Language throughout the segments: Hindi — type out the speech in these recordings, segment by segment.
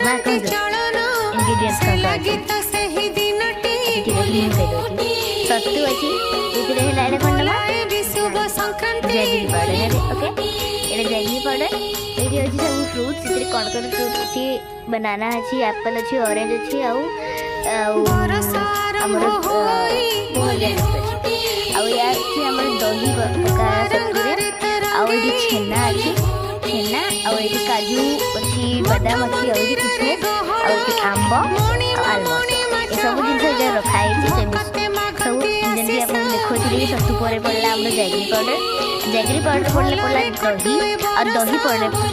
माँ कहतु इंग्रेडिएंट्स सत्तू अच्छी ये कौन जैगरी पाउडर है ओके ये जैगरी पाउडर ये अच्छी सब फ्रूट्स कौन कौन फ्रूट अच्छी बनाना अच्छी एप्पल अच्छी ऑरेंज अच्छी दही आउे छेना अच्छी छेना आउे काजू अच्छी बादाम अच्छी आउे किशमिश आउे आंब आलमंड ये सब जिन रखाई सब जमी आप देखुए सत्तू पर पड़ा आम जैगरी पाउडर पड़े दही और दही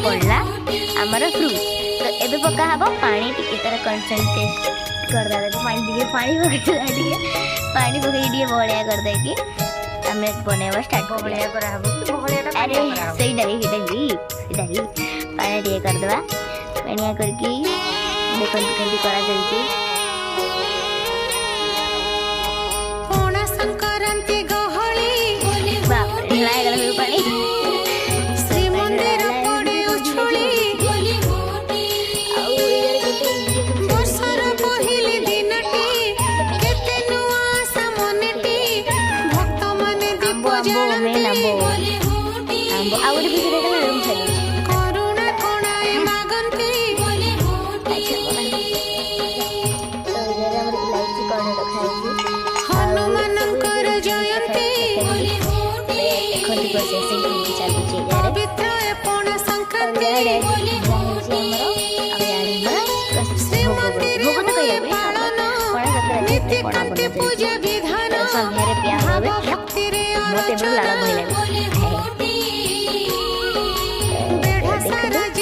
पड़ला आमर फ्रूट तो ये पका हम पानी टी तार कंसनट्रेट करदा पानी पकई बहलिया करदे आम बनवा स्टार्ट अरे सही पानी टे करदे पानिया करके देखो केमती करा पानी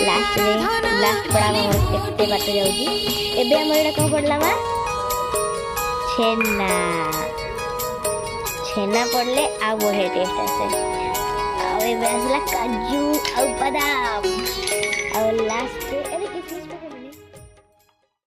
लास्ट पड़ा केते बाट जाउची एबे हमर एटा को पड़ला मा छेना छेना पड़ले आ बढे टेस्ट आसे आ एबे असला काजू आ बादाम आ लास्ट